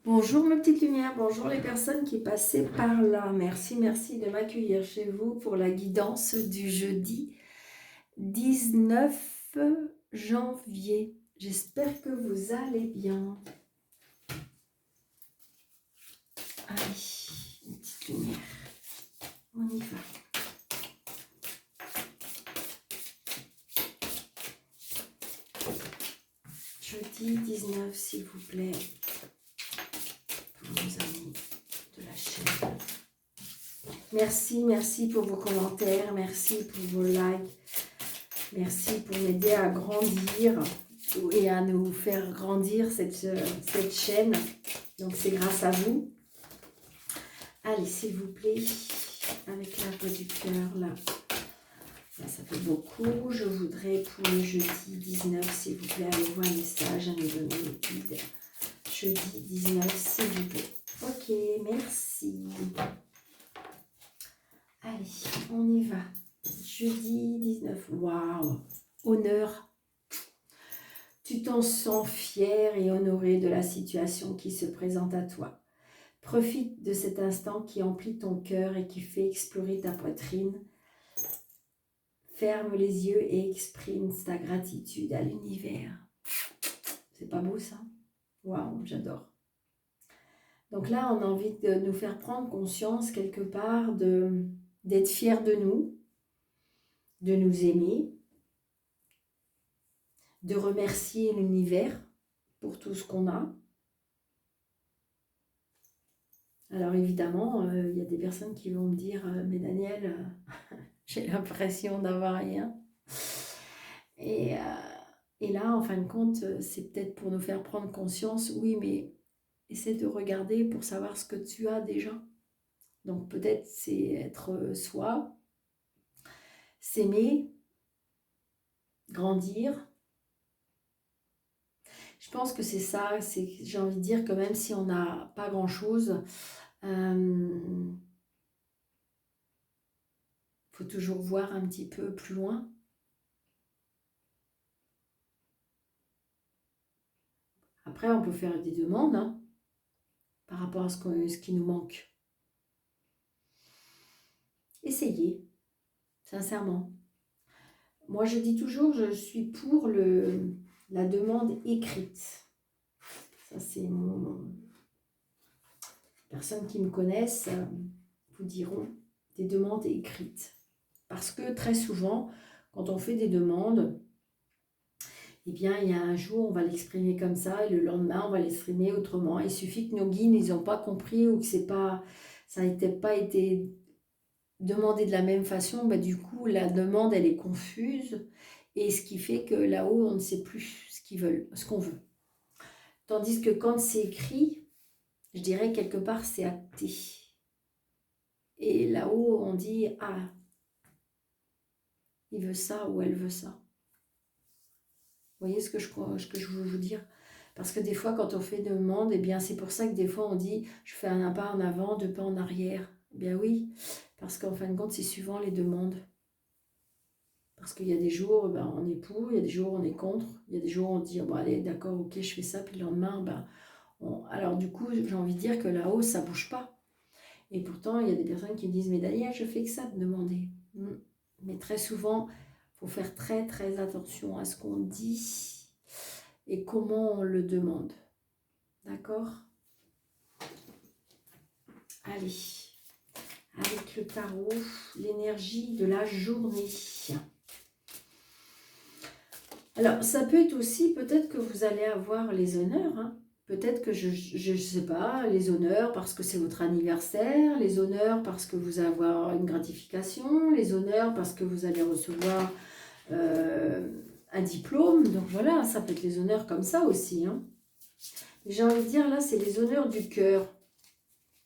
Bonjour mes petites lumières, bonjour les personnes qui passaient par là. Merci, merci de m'accueillir chez vous pour la guidance du jeudi 19 janvier. J'espère que vous allez bien. Allez, une petite lumière. On y va. Jeudi 19, s'il vous plaît, pour nos amis de la chaîne. Merci, merci pour vos commentaires, merci pour vos likes, merci pour m'aider à grandir et à nous faire grandir cette chaîne. Donc c'est grâce à vous. Allez, s'il vous plaît, avec la voix du cœur, là. Ça fait beaucoup. Je voudrais pour le jeudi 19, s'il vous plaît, aller voir un message à nous donner le guide. Jeudi 19, s'il vous plaît. Ok, merci. Allez, on y va. Jeudi 19. Waouh! Honneur. Tu t'en sens fier et honoré de la situation qui se présente à toi. Profite de cet instant qui emplit ton cœur et qui fait explorer ta poitrine. Ferme les yeux et exprime ta gratitude à l'univers. C'est pas beau ça? Waouh, j'adore. Donc là, on a envie de nous faire prendre conscience quelque part d'être fiers de nous aimer, de remercier l'univers pour tout ce qu'on a. Alors évidemment, il y a des personnes qui vont me dire « Mais Daniel, j'ai l'impression d'avoir rien. » Et là, en fin de compte, c'est peut-être pour nous faire prendre conscience, oui, mais essaie de regarder pour savoir ce que tu as déjà. Donc peut-être c'est être soi, s'aimer, grandir. Je pense que c'est ça, j'ai envie de dire que même si on n'a pas grand-chose, faut toujours voir un petit peu plus loin. Après, on peut faire des demandes hein, par rapport à ce qui nous manque. Essayez, sincèrement. Moi, je dis toujours, je suis pour la demande écrite. Ça, c'est mon... Personnes qui me connaissent vous diront des demandes écrites. Parce que très souvent, quand on fait des demandes, eh bien, il y a un jour, on va l'exprimer comme ça, et le lendemain, on va l'exprimer autrement. Il suffit que nos guides n'ont pas compris ou que ça n'a pas été demandé de la même façon. Bah, du coup, la demande, elle est confuse. Et ce qui fait que là-haut, on ne sait plus ce qu'ils veulent, ce qu'on veut. Tandis que quand c'est écrit, je dirais quelque part, c'est acté. Et là-haut, on dit, ah, il veut ça ou elle veut ça. Vous voyez ce que je veux vous dire? Parce que des fois, quand on fait une demande, eh bien, c'est pour ça que des fois, on dit, je fais un pas en avant, deux pas en arrière. Eh bien oui, parce qu'en fin de compte, c'est suivant les demandes. Parce qu'il y a des jours, ben, on est pour, il y a des jours, on est contre. Il y a des jours, on dit, bon, allez, d'accord, ok, je fais ça. Puis le lendemain, ben, alors du coup, j'ai envie de dire que là-haut, ça ne bouge pas. Et pourtant, il y a des personnes qui me disent, mais Daniel, je fais que ça de demander. Mais très souvent, il faut faire très, très attention à ce qu'on dit et comment on le demande. D'accord? Allez, avec le tarot, l'énergie de la journée. Alors, ça peut être aussi, peut-être que vous allez avoir les honneurs, hein. Peut-être que je ne sais pas, les honneurs parce que c'est votre anniversaire, les honneurs parce que vous allez avoir une gratification, les honneurs parce que vous allez recevoir un diplôme. Donc voilà, ça peut être les honneurs comme ça aussi, hein. J'ai envie de dire, là, c'est les honneurs du cœur.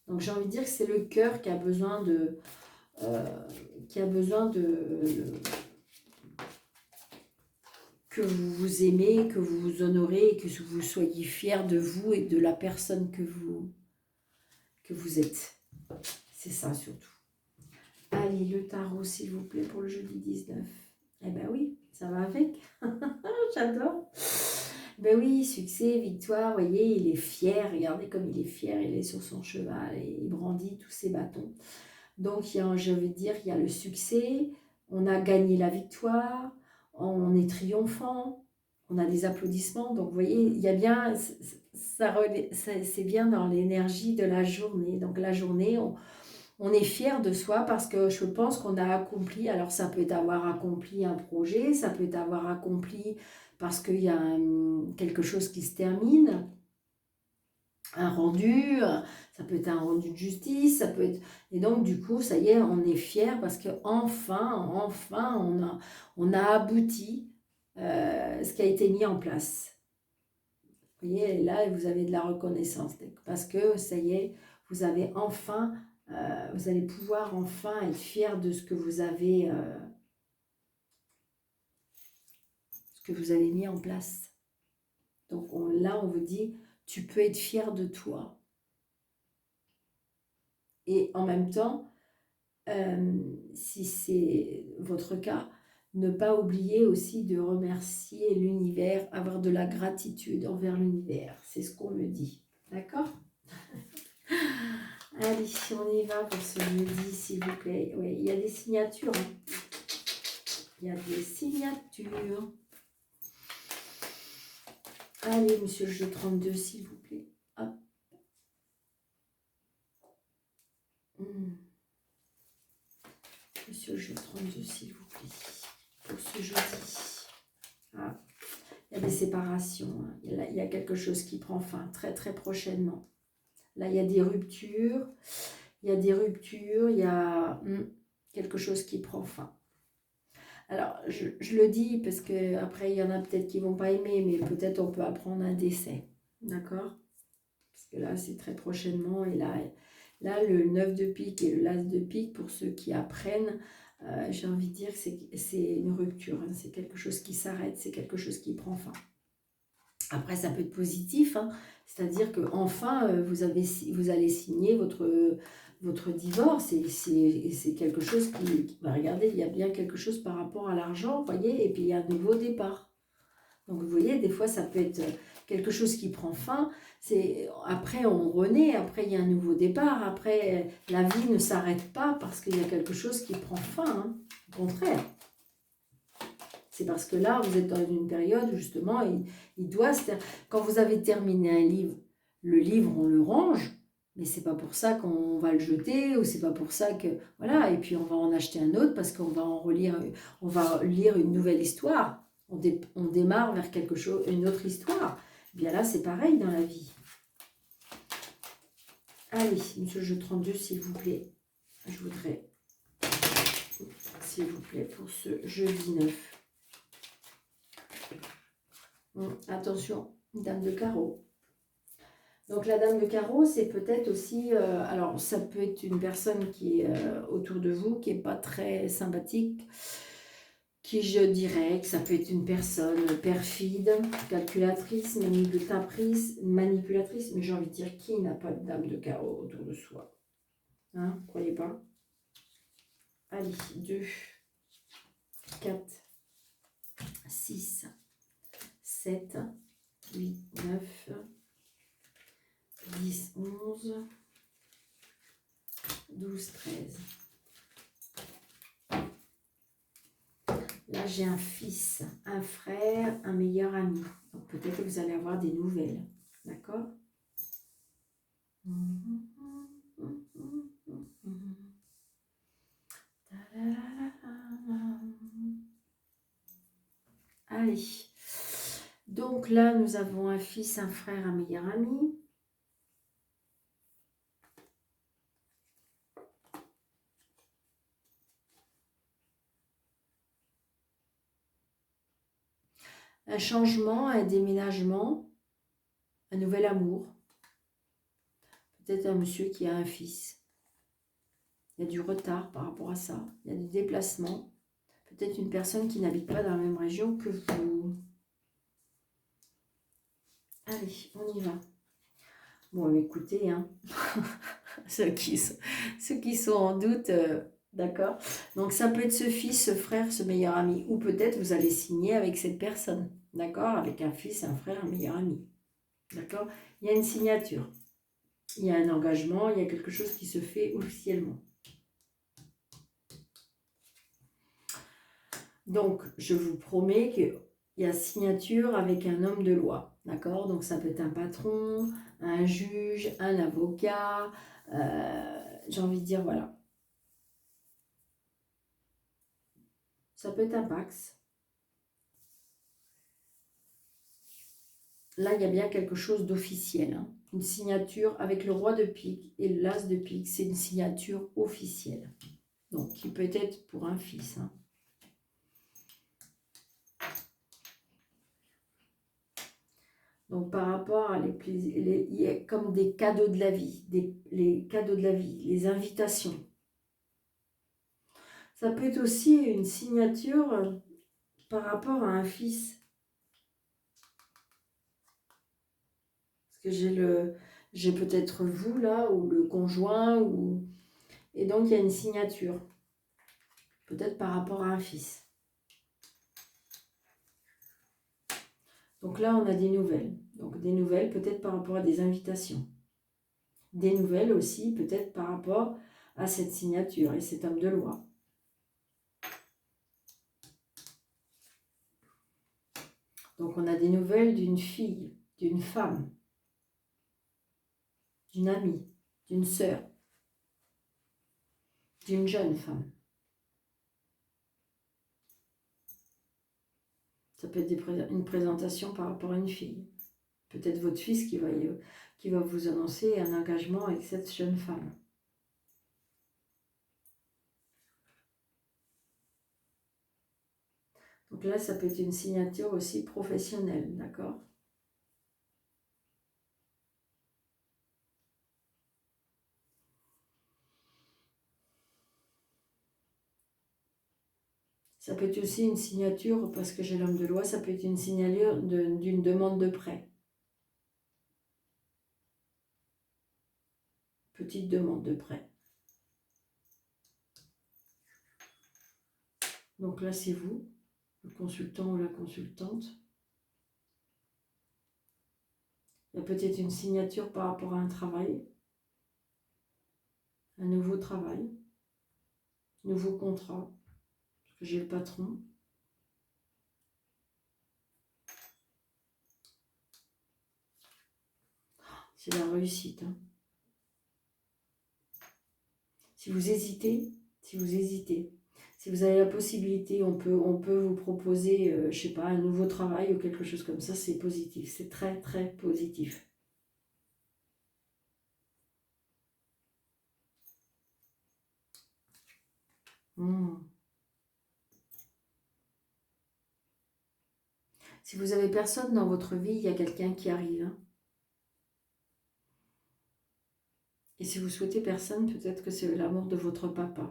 Donc j'ai envie de dire que c'est le cœur qui a besoin de... que vous vous aimez, que vous vous honorez, et que vous soyez fiers de vous et de la personne que vous êtes. C'est ça surtout. Allez, le tarot, s'il vous plaît, pour le jeudi 19. Eh ben oui, ça va avec. J'adore. Ben oui, succès, victoire, vous voyez, il est fier, regardez comme il est fier, il est sur son cheval et il brandit tous ses bâtons. Donc, je vais dire, il y a le succès, on a gagné la victoire, on est triomphant, on a des applaudissements. Donc, vous voyez, il y a bien, c'est bien dans l'énergie de la journée. Donc, la journée, on est fier de soi parce que je pense qu'on a accompli, alors ça peut être avoir accompli un projet, ça peut être avoir accompli parce qu'il y a quelque chose qui se termine, un rendu, ça peut être un rendu de justice, ça peut être... Et donc du coup, ça y est, on est fier parce que enfin, on a abouti ce qui a été mis en place. Vous voyez, là, vous avez de la reconnaissance parce que ça y est, vous avez enfin... vous allez pouvoir enfin être fier de ce que vous avez mis en place. Donc là, on vous dit, tu peux être fier de toi. Et en même temps, si c'est votre cas, ne pas oublier aussi de remercier l'univers, avoir de la gratitude envers l'univers. C'est ce qu'on me dit. D'accord? Allez, on y va pour ce jeudi, s'il vous plaît. Oui, il y a des signatures. Hein. Il y a des signatures. Allez, monsieur le jeu 32, s'il vous plaît. Hop. Monsieur le jeu 32, s'il vous plaît. Pour ce jeudi. Ah. Il y a des séparations. Hein. Il y a quelque chose qui prend fin très, très prochainement. Là, il y a des ruptures. Il y a des ruptures. Il y a quelque chose qui prend fin. Alors, je le dis parce qu'après, il y en a peut-être qui ne vont pas aimer, mais peut-être on peut apprendre un décès. D'accord? Parce que là, c'est très prochainement. Et là, le 9 de pique et le l'as de pique, pour ceux qui apprennent, j'ai envie de dire que c'est une rupture. Hein. C'est quelque chose qui s'arrête, c'est quelque chose qui prend fin. Après, ça peut être positif. Hein. C'est-à-dire qu'enfin, vous allez signer votre divorce. Et c'est quelque chose qui... regardez, il y a bien quelque chose par rapport à l'argent, vous voyez, et puis il y a un nouveau départ. Donc, vous voyez, des fois, ça peut être quelque chose qui prend fin. Après, on renaît, après, il y a un nouveau départ. Après, la vie ne s'arrête pas parce qu'il y a quelque chose qui prend fin. Hein. Au contraire. C'est parce que là, vous êtes dans une période où, justement, il doit se quand vous avez terminé un livre, le livre, on le range. Mais c'est pas pour ça qu'on va le jeter ou c'est pas pour ça que... Voilà, et puis on va en acheter un autre parce qu'on va en relire, on va lire une nouvelle histoire. On démarre vers quelque chose, une autre histoire. Et bien là, c'est pareil dans la vie. Allez, monsieur le jeu 32, s'il vous plaît. Je voudrais, s'il vous plaît, pour ce jeudi 9. Attention, dame de carreau. Donc la dame de carreau, c'est peut-être aussi... alors, ça peut être une personne qui est autour de vous, qui n'est pas très sympathique, qui, je dirais, que ça peut être une personne perfide, calculatrice, manipulatrice, mais j'ai envie de dire, qui n'a pas de dame de carreau autour de soi? Hein, croyez pas? Allez, 2, 4, 6, 7, 8, 9, 10, 11, 12, 13. Là, j'ai un fils, un frère, un meilleur ami. Donc, peut-être que vous allez avoir des nouvelles. D'accord? Allez. Donc là, nous avons un fils, un frère, un meilleur ami. Un changement, un déménagement, un nouvel amour. Peut-être un monsieur qui a un fils. Il y a du retard par rapport à ça. Il y a des déplacements. Peut-être une personne qui n'habite pas dans la même région que vous. Allez, on y va. Bon, écoutez, hein, ceux qui sont en doute, d'accord. Donc, ça peut être ce fils, ce frère, ce meilleur ami. Ou peut-être vous allez signer avec cette personne. d'accord? Avec un fils, un frère, un meilleur ami, d'accord? Il y a une signature, il y a un engagement, il y a quelque chose qui se fait officiellement. Donc, je vous promets qu'il y a signature avec un homme de loi, d'accord? Donc, ça peut être un patron, un juge, un avocat, j'ai envie de dire, voilà. Ça peut être un Pax. Là, il y a bien quelque chose d'officiel, hein. Une signature avec le roi de pique et l'as de pique, c'est une signature officielle. Donc, qui peut être pour un fils, hein. Donc, par rapport à il y a comme des cadeaux de la vie, les cadeaux de la vie, les invitations. Ça peut être aussi une signature par rapport à un fils. Parce que j'ai peut-être vous là, ou le conjoint, et donc il y a une signature. Peut-être par rapport à un fils. Donc là, on a des nouvelles. Donc des nouvelles peut-être par rapport à des invitations. Des nouvelles aussi peut-être par rapport à cette signature et cet homme de loi. Donc on a des nouvelles d'une fille, d'une femme, d'une amie, d'une sœur, d'une jeune femme. Ça peut être une présentation par rapport à une fille. Peut-être votre fils qui va vous annoncer un engagement avec cette jeune femme. Donc là, ça peut être une signature aussi professionnelle, d'accord? Ça peut être aussi une signature, parce que j'ai l'homme de loi, ça peut être une signature d'une demande de prêt. Petite demande de prêt. Donc là, c'est vous, le consultant ou la consultante. Il y a peut-être une signature par rapport à un travail, un nouveau travail, nouveau contrat, parce que j'ai le patron. C'est la réussite, hein. Si vous hésitez, si vous avez la possibilité, on peut vous proposer, je ne sais pas, un nouveau travail ou quelque chose comme ça, c'est positif, c'est très très positif. Si vous avez personne dans votre vie, il y a quelqu'un qui arrive, hein. Et si vous souhaitez personne, peut-être que c'est l'amour de votre papa.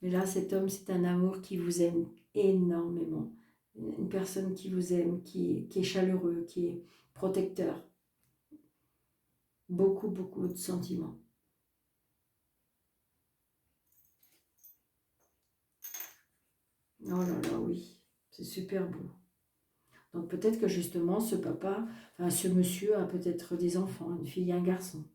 Mais là, cet homme, c'est un amour qui vous aime énormément. Une personne qui vous aime, qui est chaleureux, qui est protecteur. Beaucoup, beaucoup de sentiments. Oh là là, oui, c'est super beau. Donc peut-être que justement, ce papa, enfin ce monsieur a peut-être des enfants, une fille et un garçon.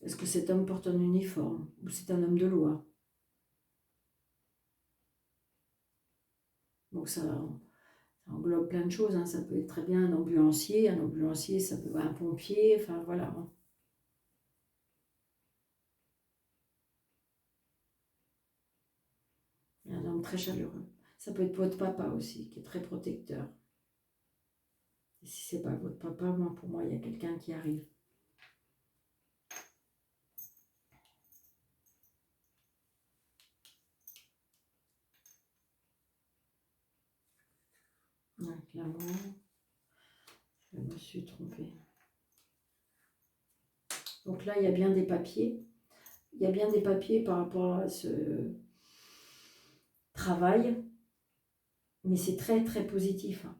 Est-ce que cet homme porte un uniforme ou c'est un homme de loi? Donc ça englobe plein de choses, hein. Ça peut être très bien un ambulancier, ça peut être un pompier, enfin voilà, hein. Un homme très chaleureux. Ça peut être votre papa aussi, qui est très protecteur. Et si c'est pas votre papa, pour moi, il y a quelqu'un qui arrive. Avec l'amour, je me suis trompée. Donc là, il y a bien des papiers. Il y a bien des papiers par rapport à ce travail, mais c'est très très positif, hein.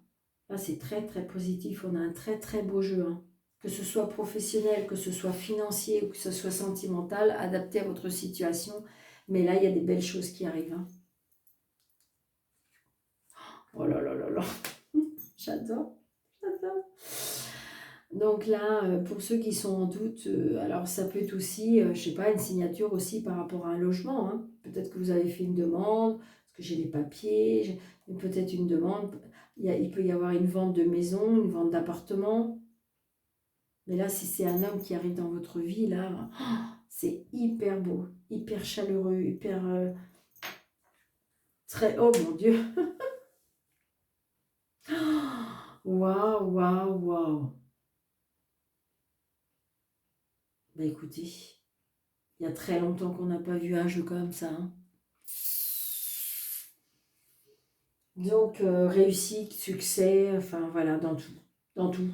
Là, c'est très très positif. On a un très très beau jeu, hein. Que ce soit professionnel, que ce soit financier ou que ce soit sentimental, adapté à votre situation. Mais là, il y a des belles choses qui arrivent. Hein. Oh là là là là. J'adore. J'adore. Donc là, pour ceux qui sont en doute, alors ça peut être aussi, je ne sais pas, une signature aussi par rapport à un logement. Hein. Peut-être que vous avez fait une demande, parce que j'ai les papiers, peut-être une demande. Il peut y avoir une vente de maison, une vente d'appartement. Mais là, si c'est un homme qui arrive dans votre vie, là, c'est hyper beau, hyper chaleureux, hyper... très... Oh mon Dieu. Waouh, waouh, waouh. Bah écoutez, il y a très longtemps qu'on n'a pas vu un jeu comme ça. Hein. Donc, réussite, succès, enfin voilà, dans tout. Dans tout.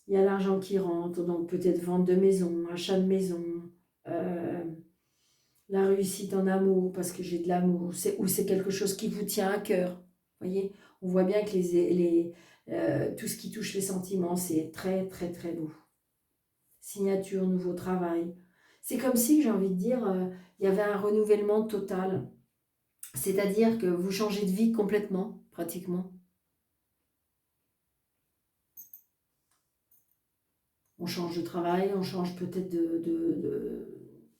Il y a l'argent qui rentre, donc peut-être vente de maison, achat de maison, euh, la réussite en amour, parce que j'ai de l'amour, ou c'est quelque chose qui vous tient à cœur. Vous voyez, on voit bien que tout ce qui touche les sentiments, c'est très, très, très beau. Signature, nouveau travail. C'est comme si, j'ai envie de dire, il y avait un renouvellement total. C'est-à-dire que vous changez de vie complètement, pratiquement. On change de travail, on change peut-être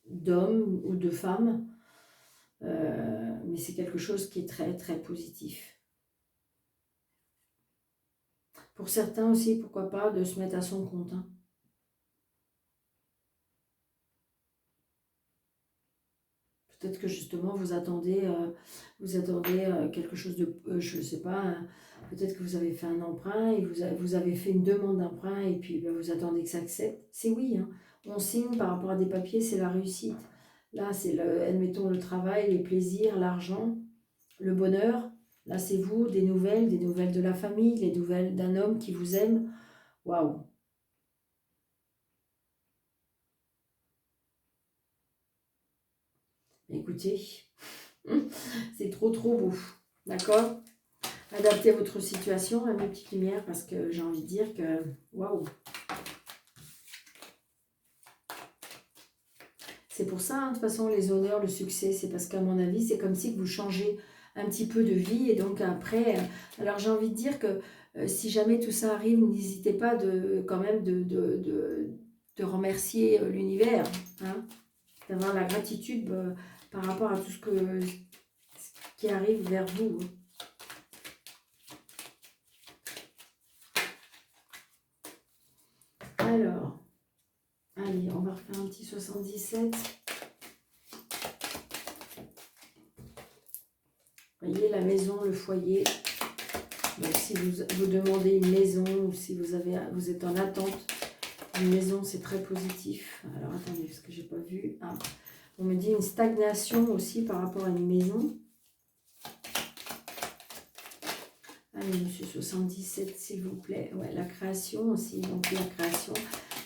d'homme ou de femme. Mais c'est quelque chose qui est très, très positif. Pour certains aussi, pourquoi pas, de se mettre à son compte. Hein. Peut-être que justement, vous attendez quelque chose de... je ne sais pas, hein, peut-être que vous avez fait un emprunt et vous avez fait une demande d'emprunt et puis vous attendez que ça accepte. C'est oui, hein. On signe par rapport à des papiers, c'est la réussite. Là, c'est, admettons, le travail, les plaisirs, l'argent, le bonheur. Là, c'est vous, des nouvelles de la famille, les nouvelles d'un homme qui vous aime. Waouh! Écoutez, c'est trop trop beau. D'accord? Adaptez votre situation à mes petites lumières parce que j'ai envie de dire que waouh! C'est pour ça, hein, de toute façon, les honneurs, le succès, c'est parce qu'à mon avis, c'est comme si vous changez un petit peu de vie et donc après, alors j'ai envie de dire que si jamais tout ça arrive, n'hésitez pas quand même de remercier l'univers, hein, d'avoir la gratitude par rapport à tout ce qui arrive vers vous. Alors, allez, on va refaire un petit 77. Vous voyez, la maison, le foyer. Donc, si vous demandez une maison ou si vous êtes en attente d'une maison, c'est très positif. Alors, attendez, parce que je n'ai pas vu. Ah, on me dit une stagnation aussi par rapport à une maison. Allez, monsieur 77, s'il vous plaît. Ouais, la création aussi. Donc, la création,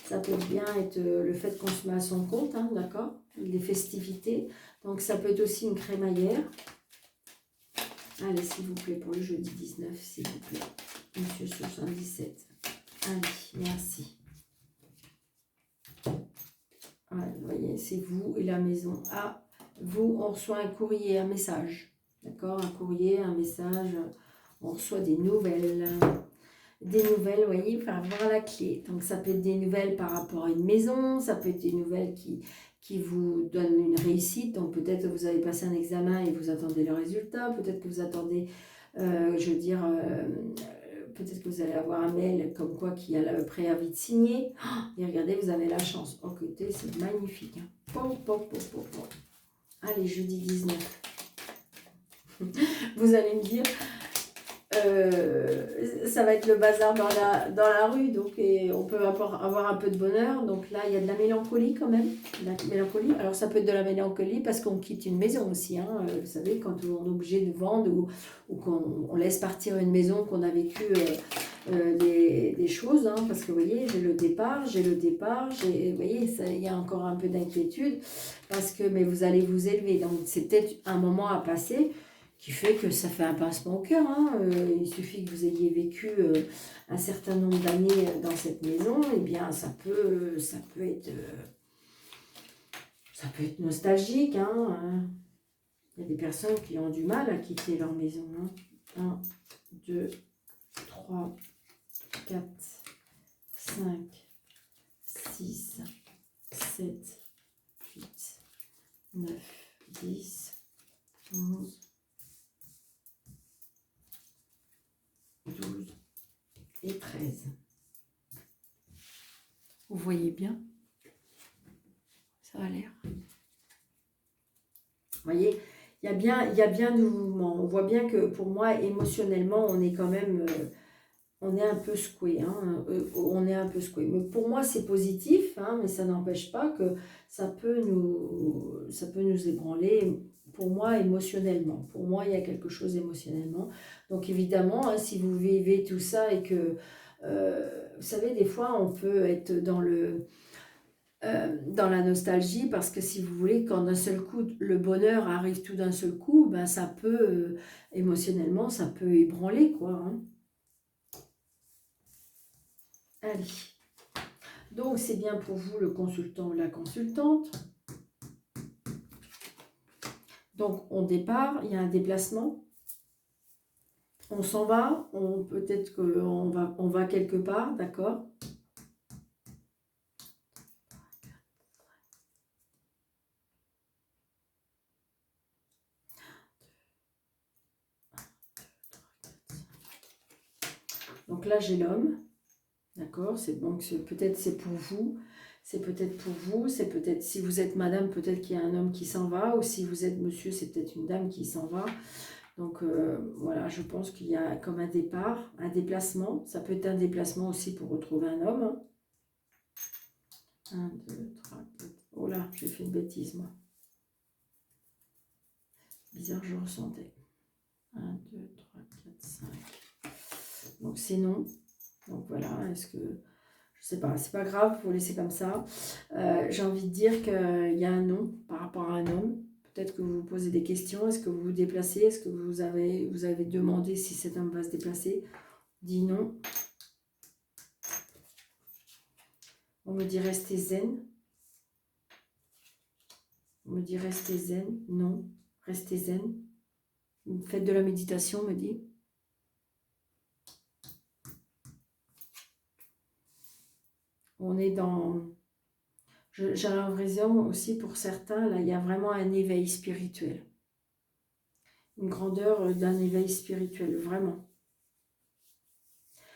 ça peut bien être le fait qu'on se met à son compte, hein, d'accord? Les festivités. Donc, ça peut être aussi une crémaillère. Allez, s'il vous plaît, pour le jeudi 19, s'il vous plaît. Monsieur 77. Allez, merci. Voilà, vous voyez, c'est vous et la maison. Ah, vous, on reçoit un courrier, un message. D'accord? Un courrier, un message. On reçoit des nouvelles. Des nouvelles, vous voyez, par rapport à la clé. Donc, ça peut être des nouvelles par rapport à une maison. Ça peut être des nouvelles qui vous donnent une réussite. Donc, peut-être que vous avez passé un examen et vous attendez le résultat. Peut-être que vous attendez, je veux dire... peut-être que vous allez avoir un mail comme quoi qu'il y a le préavis de signer. Et regardez, vous avez la chance. Oh, écoutez, c'est magnifique. Hein. Pop, pop, pop, pop, pop. Allez, jeudi 19. Vous allez me dire, ça va être le bazar dans la rue, donc et on peut avoir un peu de bonheur. Donc là, il y a de la mélancolie quand même. La mélancolie. Alors ça peut être de la mélancolie parce qu'on quitte une maison aussi. Hein. Vous savez, quand on est obligé de vendre ou qu'on laisse partir une maison, qu'on a vécu des choses. Hein, parce que vous voyez, j'ai le départ. Vous voyez, il y a encore un peu d'inquiétude parce que mais vous allez vous élever. Donc c'est peut-être un moment à passer qui fait que ça fait un pincement au cœur. Hein. Il suffit que vous ayez vécu un certain nombre d'années dans cette maison, et bien ça peut être Ça peut être nostalgique, hein. Il y a des personnes qui ont du mal à quitter leur maison. 1, 2, 3, 4, 5, 6, 7, 8, 9, 10, 11, 12 et 13. Vous voyez bien? Ça a l'air. Vous voyez, il y a bien du mouvement. On voit bien que pour moi, émotionnellement, on est quand même... on est un peu secoué, on est un peu secoué. Mais pour moi, c'est positif, mais ça n'empêche pas que ça peut nous ébranler, pour moi, émotionnellement. Pour moi, il y a quelque chose émotionnellement. Donc évidemment, si vous vivez tout ça et que, vous savez, des fois, on peut être dans la nostalgie, parce que si vous voulez, quand d'un seul coup, le bonheur arrive tout d'un seul coup, ben, ça peut, émotionnellement, ça peut ébranler, quoi. Allez. Donc, c'est bien pour vous, le consultant ou la consultante. Donc, on départ, il y a un déplacement. On s'en va, peut-être qu'on va quelque part, d'accord? Donc là, j'ai l'homme, d'accord? Donc, peut-être c'est pour vous. C'est peut-être pour vous, c'est peut-être, si vous êtes madame, peut-être qu'il y a un homme qui s'en va, ou si vous êtes monsieur, c'est peut-être une dame qui s'en va. Donc voilà, je pense qu'il y a comme un départ, un déplacement. Ça peut être un déplacement aussi pour retrouver un homme. 1, 2, 3, 4. Oh là, j'ai fait une bêtise, moi. Bizarre, je ressentais. 1, 2, 3, 4, 5. Donc c'est non. Donc voilà, est-ce que... Je sais pas, c'est pas grave, il faut laisser comme ça. J'ai envie de dire qu'il y a un non par rapport à un homme. Peut-être que vous vous posez des questions. Est-ce que vous vous déplacez? Est-ce que vous avez demandé si cet homme va se déplacer? Dit non. On me dit restez zen. On me dit restez zen. Non, restez zen. Faites de la méditation, on me dit. On est dans... J'ai l'impression aussi pour certains, là, il y a vraiment un éveil spirituel. Une grandeur d'un éveil spirituel, vraiment.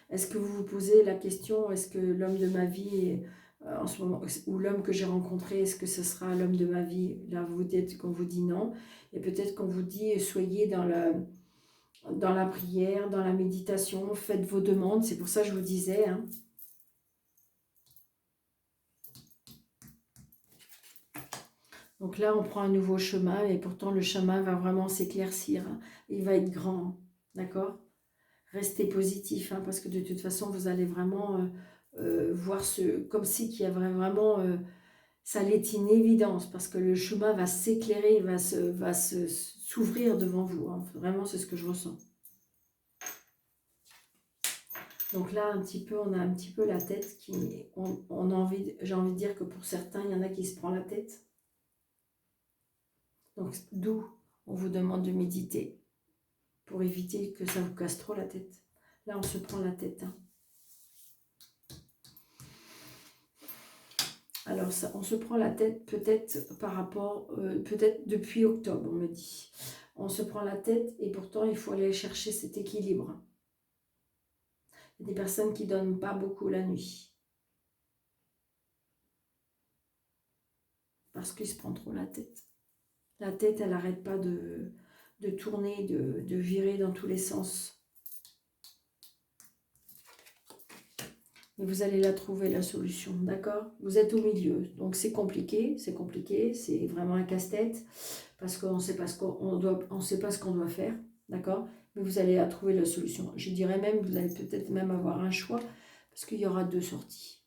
Est-ce que vous vous posez la question, est-ce que l'homme de ma vie, en ce moment, ou l'homme que j'ai rencontré, est-ce que ce sera l'homme de ma vie? Là, vous dites qu'on vous dit non. Et peut-être qu'on vous dit, soyez dans la prière, dans la méditation, faites vos demandes. C'est pour ça que je vous disais, Donc là, on prend un nouveau chemin, et pourtant le chemin va vraiment s'éclaircir. Il va être grand, d'accord? Restez positif, parce que de toute façon, vous allez vraiment voir comme si qu'il y avait vraiment... ça allait une évidence, parce que le chemin va s'éclairer, va s'ouvrir devant vous. Vraiment, c'est ce que je ressens. Donc là, on a un petit peu la tête qui... j'ai envie de dire que pour certains, il y en a qui se prend la tête. Donc, d'où on vous demande de méditer pour éviter que ça vous casse trop la tête. Là, on se prend la tête. Alors, ça, on se prend la tête peut-être par rapport, peut-être depuis octobre, on me dit. On se prend la tête et pourtant, il faut aller chercher cet équilibre. Il y a des personnes qui ne donnent pas beaucoup la nuit. Parce qu'ils se prennent trop la tête. La tête, elle n'arrête pas de tourner, de virer dans tous les sens. Mais vous allez la trouver, la solution, d'accord? Vous êtes au milieu, donc c'est compliqué, c'est vraiment un casse-tête, parce qu'on ne sait pas ce qu'on doit faire, d'accord? Mais vous allez la trouver, la solution. Je dirais même, vous allez peut-être même avoir un choix, parce qu'il y aura 2 sorties.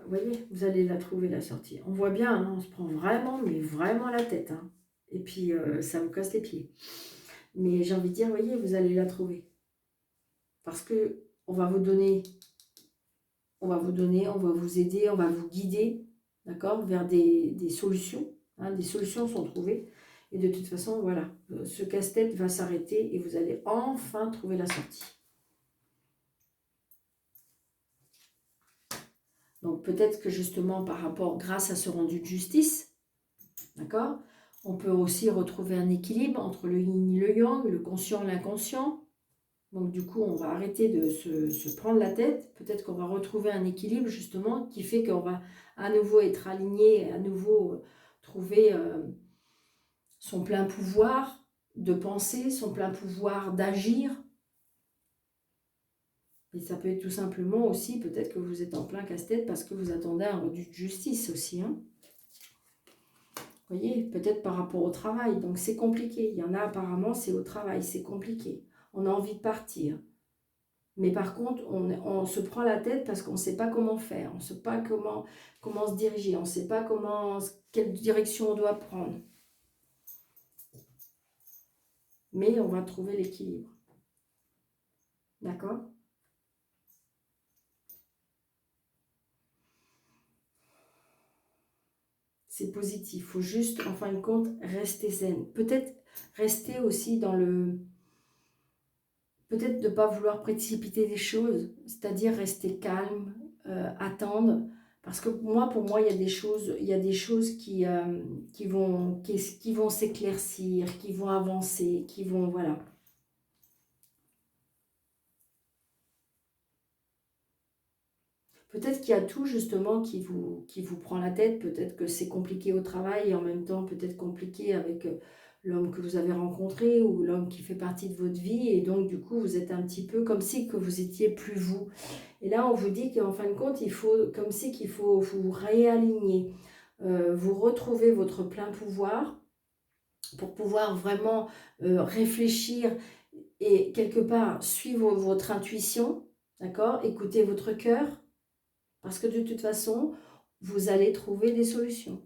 Vous voyez, vous allez la trouver, la sortie. On voit bien, on se prend vraiment, mais vraiment la tête. Et puis, ça me casse les pieds. Mais j'ai envie de dire, voyez, vous allez la trouver. Parce que on va vous donner, on va vous aider, on va vous guider, d'accord, vers des solutions. Hein, des solutions sont trouvées. Et de toute façon, voilà, ce casse-tête va s'arrêter et vous allez enfin trouver la sortie. Donc peut-être que justement par rapport, grâce à ce rendu de justice, d'accord, on peut aussi retrouver un équilibre entre le yin et le yang, le conscient et l'inconscient. Donc du coup, on va arrêter de se prendre la tête. Peut-être qu'on va retrouver un équilibre justement qui fait qu'on va à nouveau être aligné, à nouveau trouver son plein pouvoir de penser, son plein pouvoir d'agir. Et ça peut être tout simplement aussi, peut-être que vous êtes en plein casse-tête parce que vous attendez un rendu de justice aussi. Hein. Vous voyez, peut-être par rapport au travail. Donc c'est compliqué. Il y en a apparemment, c'est au travail, c'est compliqué. On a envie de partir. Mais par contre, on se prend la tête parce qu'on ne sait pas comment faire. On ne sait pas comment se diriger. On ne sait pas quelle direction on doit prendre. Mais on va trouver l'équilibre. D'accord ? C'est positif. Il faut juste, en fin de compte, rester zen. Peut-être rester aussi dans le... Peut-être de ne pas vouloir précipiter des choses. C'est-à-dire rester calme, attendre. Parce que moi, pour moi, il y a des choses qui vont s'éclaircir, qui vont avancer, qui vont... Voilà. Peut-être qu'il y a tout justement qui vous prend la tête, peut-être que c'est compliqué au travail et en même temps peut-être compliqué avec l'homme que vous avez rencontré ou l'homme qui fait partie de votre vie et donc du coup vous êtes un petit peu comme si que vous étiez plus vous. Et là on vous dit qu'en fin de compte il faut comme si qu'il faut vous réaligner, vous retrouver votre plein pouvoir pour pouvoir vraiment réfléchir et quelque part suivre votre intuition, d'accord, écouter votre cœur. Parce que de toute façon, vous allez trouver des solutions.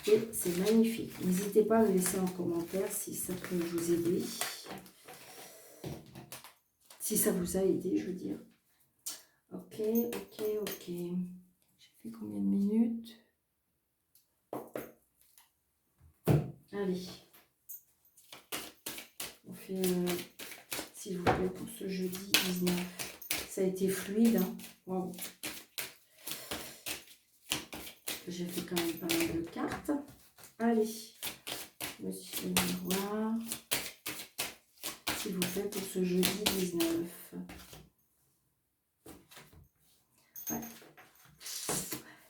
Et c'est magnifique. N'hésitez pas à me laisser en commentaire si ça peut vous aider. Si ça vous a aidé, je veux dire. Ok. J'ai fait combien de minutes? Allez. On fait, s'il vous plaît, pour ce jeudi 19. Ça a été fluide. Hein. Wow. J'ai fait quand même pas mal de cartes. Allez, monsieur le miroir, s'il vous plaît, pour ce jeudi 19. Ouais.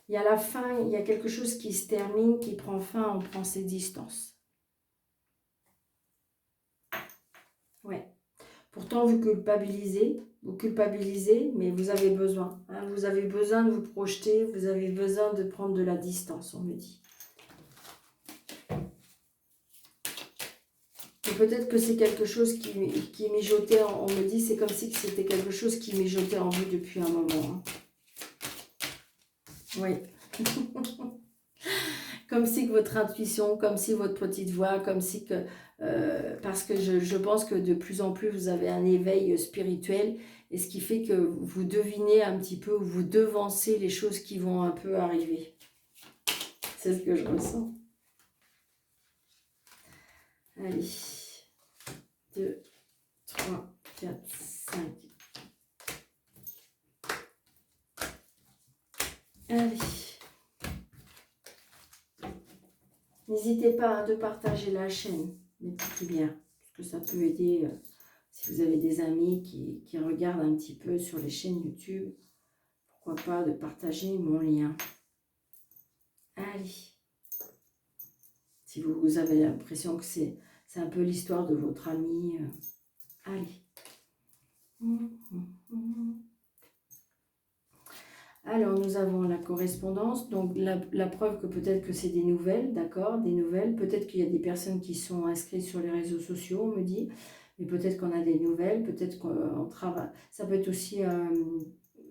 Il y a la fin, il y a quelque chose qui se termine, qui prend fin, on prend ses distances. Ouais. Pourtant, vous culpabilisez, mais vous avez besoin. Hein, vous avez besoin de vous projeter, vous avez besoin de prendre de la distance, on me dit. Et peut-être que c'est quelque chose qui mijotait, on me dit, c'est comme si c'était quelque chose qui mijotait en vous depuis un moment. Hein. Oui. Comme si que votre intuition, comme si votre petite voix, comme si que... parce que je pense que de plus en plus, vous avez un éveil spirituel, et ce qui fait que vous devinez un petit peu, vous devancez les choses qui vont un peu arriver. C'est ce que je ressens. Allez. 2, 3, 4, 5. Allez. N'hésitez pas de partager la chaîne, mes petits biens, parce que ça peut aider si vous avez des amis qui regardent un petit peu sur les chaînes YouTube. Pourquoi pas de partager mon lien. Allez. Si vous avez l'impression que c'est un peu l'histoire de votre ami, allez. Alors, nous avons la correspondance, donc la preuve que peut-être que c'est des nouvelles, d'accord, des nouvelles. Peut-être qu'il y a des personnes qui sont inscrites sur les réseaux sociaux, on me dit, mais peut-être qu'on a des nouvelles, peut-être qu'on travaille. Ça peut être aussi,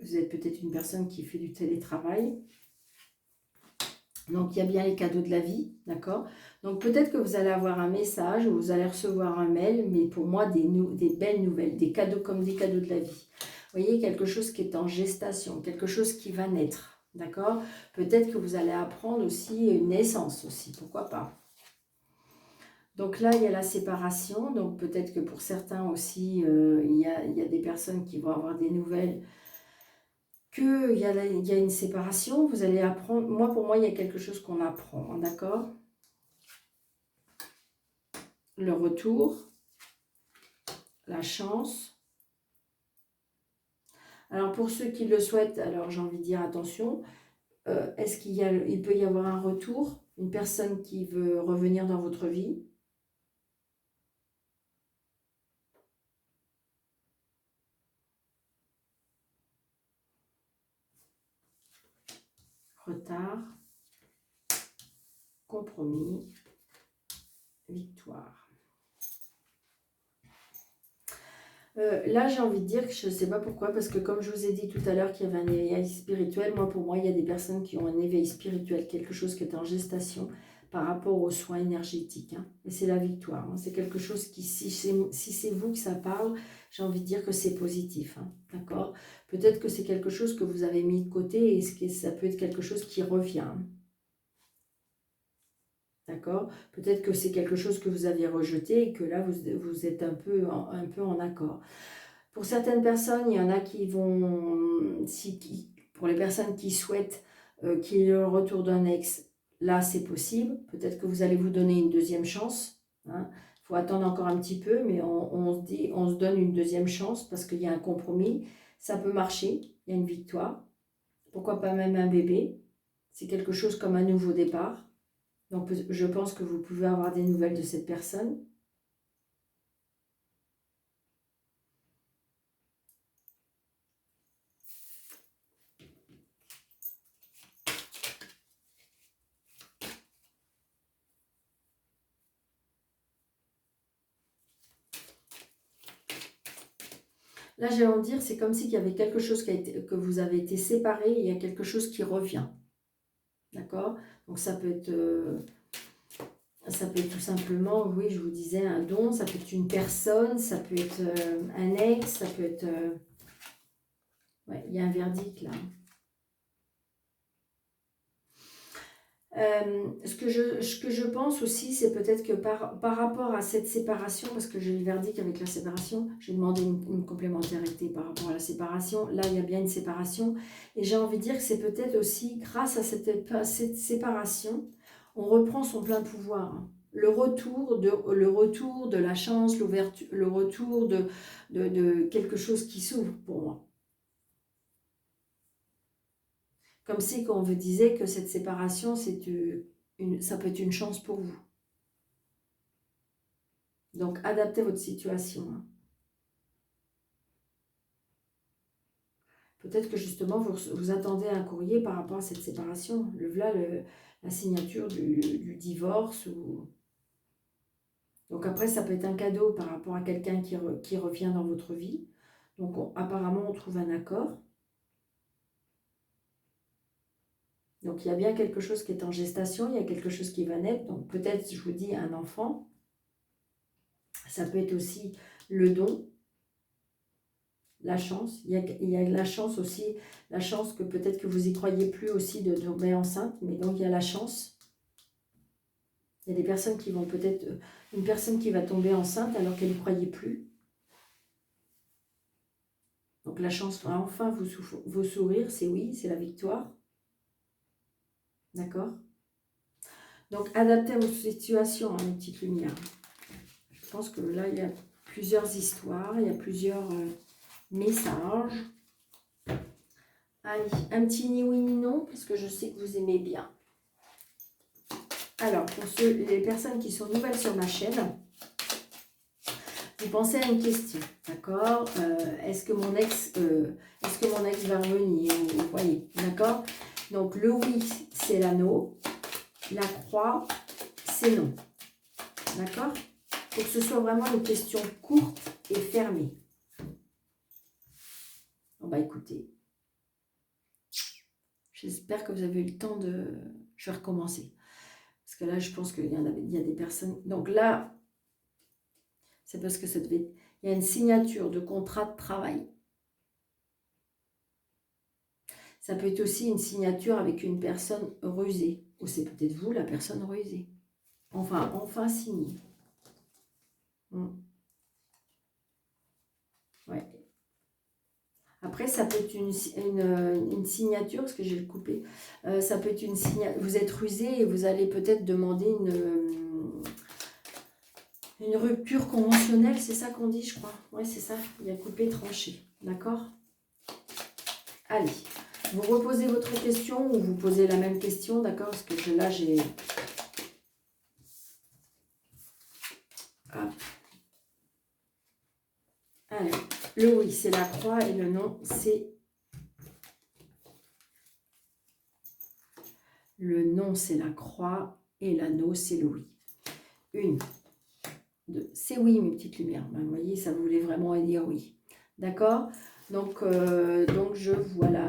vous êtes peut-être une personne qui fait du télétravail. Donc, il y a bien les cadeaux de la vie, d'accord? Donc, peut-être que vous allez avoir un message ou vous allez recevoir un mail, mais pour moi, des belles nouvelles, des cadeaux comme des cadeaux de la vie. Vous voyez, quelque chose qui est en gestation, quelque chose qui va naître, d'accord? Peut-être que vous allez apprendre aussi une naissance aussi, pourquoi pas? Donc là, il y a la séparation, donc peut-être que pour certains aussi, il y a des personnes qui vont avoir des nouvelles, qu'il y a une séparation, vous allez apprendre, pour moi, il y a quelque chose qu'on apprend, hein, d'accord? Le retour, la chance. Alors pour ceux qui le souhaitent, alors j'ai envie de dire attention, est-ce il peut y avoir un retour, une personne qui veut revenir dans votre vie? Retard, compromis, victoire. Là, j'ai envie de dire que je ne sais pas pourquoi, parce que comme je vous ai dit tout à l'heure qu'il y avait un éveil spirituel, pour moi, il y a des personnes qui ont un éveil spirituel, quelque chose qui est en gestation par rapport aux soins énergétiques. Hein. Et c'est la victoire. Hein. C'est quelque chose qui, si c'est vous que ça parle, j'ai envie de dire que c'est positif. Hein. D'accord? Peut-être que c'est quelque chose que vous avez mis de côté et ça peut être quelque chose qui revient. Hein. D'accord? Peut-être que c'est quelque chose que vous aviez rejeté et que là, vous êtes un peu en accord. Pour certaines personnes, il y en a qui vont, pour les personnes qui souhaitent qu'il y ait le retour d'un ex, là c'est possible. Peut-être que vous allez vous donner une deuxième chance. Hein. Il faut attendre encore un petit peu, mais on se donne une deuxième chance parce qu'il y a un compromis. Ça peut marcher, il y a une victoire. Pourquoi pas même un bébé? C'est quelque chose comme un nouveau départ. Donc je pense que vous pouvez avoir des nouvelles de cette personne. Là, j'ai envie de dire, c'est comme s'il y avait quelque chose que vous avez été séparés et il y a quelque chose qui revient. D'accord? Donc, ça peut être tout simplement, oui, je vous disais, un don, ça peut être une personne, ça peut être un ex, ça peut être... ouais, il y a un verdict là. Ce que je pense aussi, c'est peut-être que par rapport à cette séparation, parce que j'ai le verdict avec la séparation, j'ai demandé une complémentarité par rapport à la séparation. Là, il y a bien une séparation. Et j'ai envie de dire que c'est peut-être aussi grâce à cette séparation, on reprend son plein pouvoir. Hein. Le retour de la chance, l'ouverture, le retour de quelque chose qui s'ouvre pour moi. Comme si quand on vous disait que cette séparation, ça peut être une chance pour vous. Donc, adaptez votre situation. Hein. Peut-être que justement, vous attendez un courrier par rapport à cette séparation. La signature du divorce. Donc après, ça peut être un cadeau par rapport à quelqu'un qui revient dans votre vie. Donc, apparemment, on trouve un accord. Donc, il y a bien quelque chose qui est en gestation, il y a quelque chose qui va naître. Donc, peut-être, je vous dis, un enfant. Ça peut être aussi le don, la chance. Il y a la chance aussi, la chance que peut-être que vous y croyez plus aussi de tomber enceinte. Mais donc, il y a la chance. Il y a des personnes qui vont peut-être... Une personne qui va tomber enceinte alors qu'elle n'y croyait plus. Donc, la chance va enfin vous sourire. C'est oui, c'est la victoire. D'accord? Donc, adaptez à votre situation, hein, les petites lumières. Je pense que là, il y a plusieurs histoires, il y a plusieurs messages. Allez, un petit ni oui ni non, parce que je sais que vous aimez bien. Alors, pour les personnes qui sont nouvelles sur ma chaîne, vous pensez à une question, d'accord? Est-ce que mon ex va revenir? Vous voyez, d'accord? Donc, le oui, c'est l'anneau. La croix, c'est non. D'accord? Pour que ce soit vraiment une question courte et fermée. Bon, bah écoutez, J'espère que vous avez eu le temps de... Je vais recommencer. Parce que là, je pense qu'il y a des personnes... Donc là, c'est parce que ça devait... Il y a une signature de contrat de travail. Ça peut être aussi une signature avec une personne rusée. Ou c'est peut-être vous, la personne rusée. Enfin signé. Ouais. Après, ça peut être une signature, parce que je vais le couper. Ça peut être une signature. Vous êtes rusé et vous allez peut-être demander une rupture conventionnelle, c'est ça qu'on dit, je crois. Oui, c'est ça. Il y a coupé, tranché. D'accord? Allez. Vous reposez votre question ou vous posez la même question, d'accord? Parce que là, j'ai... Hop. Allez. Le oui, c'est la croix et le non, c'est... Le non, c'est la croix et l'anneau, c'est le oui. Une, deux. C'est oui, mes petites lumières. Ben, vous voyez, ça voulait vraiment dire oui. D'accord? Donc je voilà.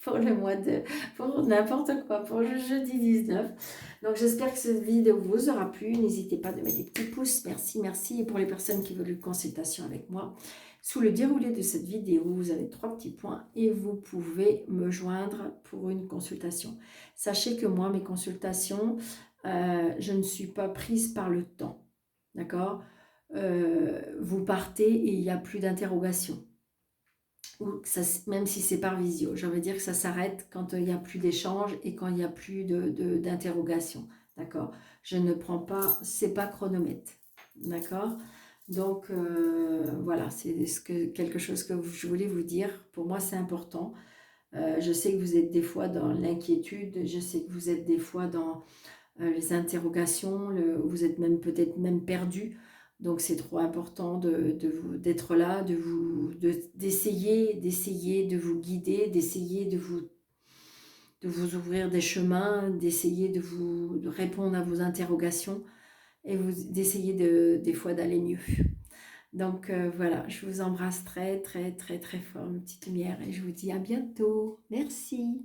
Pour le mois de... Pour n'importe quoi, pour le jeudi 19. Donc j'espère que cette vidéo vous aura plu. N'hésitez pas de mettre des petits pouces. Merci, merci. Et pour les personnes qui veulent une consultation avec moi, sous le déroulé de cette vidéo, vous avez 3 petits points et vous pouvez me joindre pour une consultation. Sachez que moi, mes consultations, je ne suis pas prise par le temps. D'accord? Vous partez et il n'y a plus d'interrogation. Même si c'est par visio. Je veux dire que ça s'arrête quand il n'y a plus d'échange et quand il n'y a plus d'interrogation. D'accord? Je ne prends pas, c'est pas chronomètre. D'accord? Donc, voilà, c'est quelque chose que je voulais vous dire. Pour moi, c'est important. Je sais que vous êtes des fois dans l'inquiétude. Je sais que vous êtes des fois dans les interrogations. Vous êtes même peut-être même perdu. Donc c'est trop important d'être là, d'essayer de vous guider, d'essayer de vous ouvrir des chemins, d'essayer de répondre à vos interrogations et d'essayer des fois d'aller mieux. Donc voilà, je vous embrasse très très très très fort, une petite lumière, et je vous dis à bientôt. Merci.